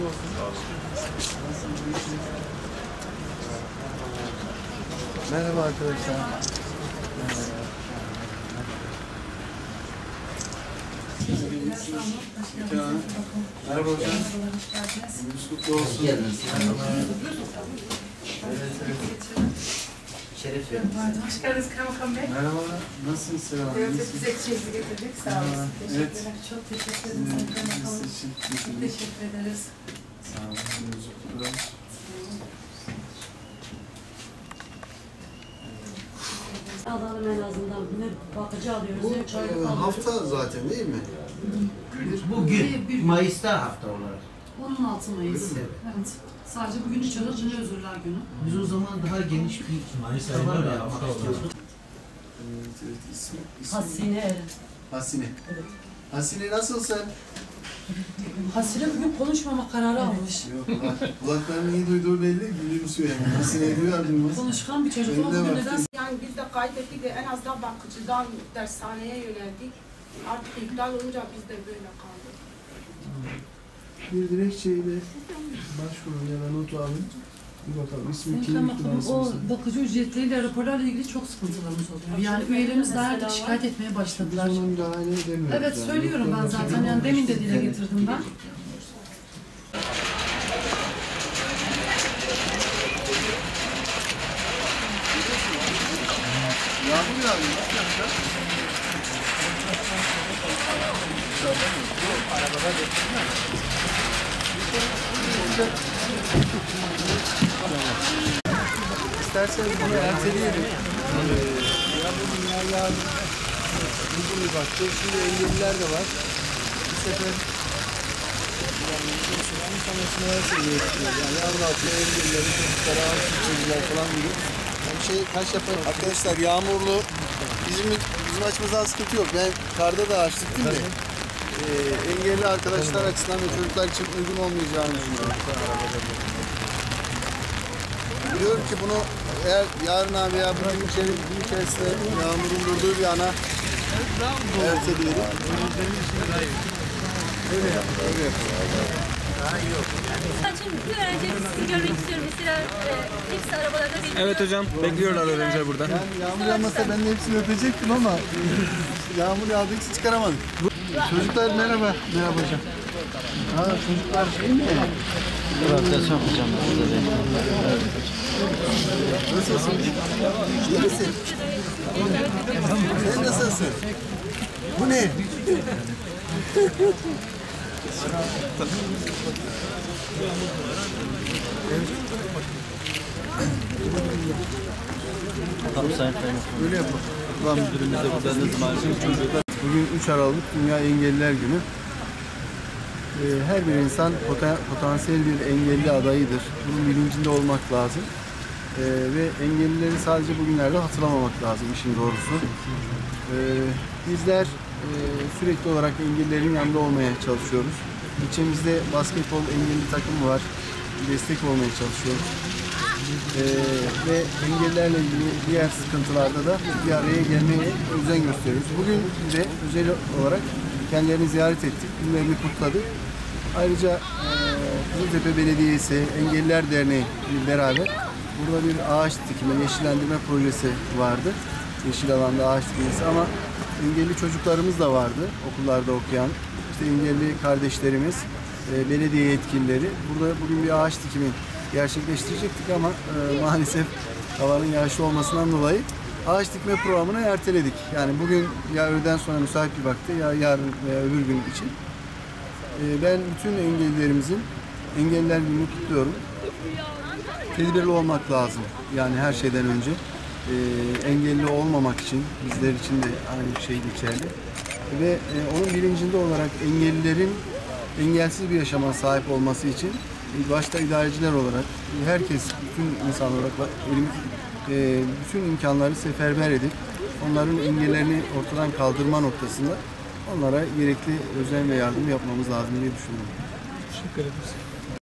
olsun. Sağ olun. Merhaba arkadaşlar. Merhaba hocam. Gününüz kutlu olsun. Şeref verin. Hoş geldiniz Kaymakam Bey. Merhaba. Nasılsınız Selam? Evet, bize çeyizi getirdik. Sağ olun. Evet. Teşekkürler. Çok teşekkür ederiz Sayın Kaymakam Bey. Çok teşekkür ederiz. Sağ olun. Gününüz kutlu olsun. Alalım en azından. Ne bakıcı alıyoruz, Bu ne çaylık alıyoruz. hafta zaten değil mi? Bugün Mayıs'ta hafta olarak. 16 Mayıs. Evet. Evet. Sadece bugün çalır, dün özürler günü. Biz o zaman daha geniş bir Mayıs ayında yapmak istiyoruz. Evet, ismi Hasine Eren. Hasine. Evet. Hasine nasılsın? Hasine bugün konuşmama kararı almış. Yok, kulaklarının iyi duyduğu belli, gülümsüyor yani. Hasine'yi duyar duymaz. Konuşkan bir çocuk ama Önüne bugün baktım. neden Yani biz de kaydettik de en azından bakıcıdan dershaneye yöneldik. Artık iptal olunca biz de böyle kaldık. Bir dilekçeyle başvurun ya da not alın. Bir bakalım. İsmi Sayın kimlik Kaymakamım, o numarası. bakıcı ücretleriyle raporlarla ilgili çok sıkıntılarımız oluyor. Yani üyelerimiz de artık şikayet etmeye Biz başladılar. ona müdahale edemiyoruz. Evet, yani. söylüyorum ben zaten. Yani demin de dile getirdim ben. Yağmur yağıyor, nasıl yapacağız? İsterseniz bunu erteleyelim. Yarın uzun bir baktı. Şimdi engelliler de var. Bu sefer yani sonrasında her şeyi yetiştiriyor. Yani yarın altında engellileri, çocuklara, çocuklar falan gibi. Yani kaç yapar? Arkadaşlar yağmurlu, bizim açımızdan sıkıntı yok. Ben karda da açtık değil mi? Engelli arkadaşlar açısından ve çocuklar için uygun olmayacağını düşünüyorum. Biliyorum ki bunu eğer yarın veya bugün içerisinde yağmurun durduğu bir ana erteleyelim. Öyle yapalım. Şimdi bir öğrenci sizi görmek istiyorum. Mesela hepsi arabalarda bekliyor. Evet hocam, bekliyorlar öğrenciler burada. Yani yağmur yağmasa ben de hepsini öpecektim ama yağmur yağdığı için çıkaramadık. Çocuklar merhaba. Merhaba hocam. Çocuklar şey mi? Rehabilitasyon hocam. Nasılsın? İyi misin? Sen nasılsın? Bu ne? Öyle yapalım. Ulan müdürümüz de burada ne zaman çocuklar. Bugün 3 Aralık Dünya Engelliler Günü. Her bir insan potansiyel bir engelli adayıdır. Bunun bilincinde olmak lazım. Ve engellileri sadece bugünlerde hatırlamamak lazım işin doğrusu. Bizler sürekli olarak engellilerin yanında olmaya çalışıyoruz. İlçemizde basketbol engelli takımı var. Destek olmaya çalışıyoruz. Ve engellilerle ilgili diğer sıkıntılarda da bir araya gelmeye özen gösteriyoruz. Bugün de özel olarak kendilerini ziyaret ettik, günlerini kutladık. Ayrıca Kızıltepe Belediyesi, Engelliler Derneği ile beraber burada bir ağaç dikimi, yeşillendirme projesi vardı. Yeşil alanda ağaç dikmesi ama engelli çocuklarımız da vardı okullarda okuyan. İşte engelli kardeşlerimiz, belediye yetkilileri. Burada bugün bir ağaç dikimi gerçekleştirecektik ama maalesef havanın yağışlı olmasından dolayı ağaç dikme programını erteledik. Yani bugün ya öğleden sonra müsait bir vakti ya yarın veya öbür gün için. Ben bütün engellilerimizin Engelliler Günü'nü kutluyorum. Tedbirli olmak lazım. Yani her şeyden önce. Engelli olmamak için bizler için de aynı şey geçerli. Ve onun bilincinde olarak engellilerin engelsiz bir yaşama sahip olması için başta idareciler olarak herkes, bütün insan olarak bütün imkanları seferber edip onların engellerini ortadan kaldırma noktasında onlara gerekli özen ve yardım yapmamız lazım diye düşünüyorum. Teşekkür ederiz.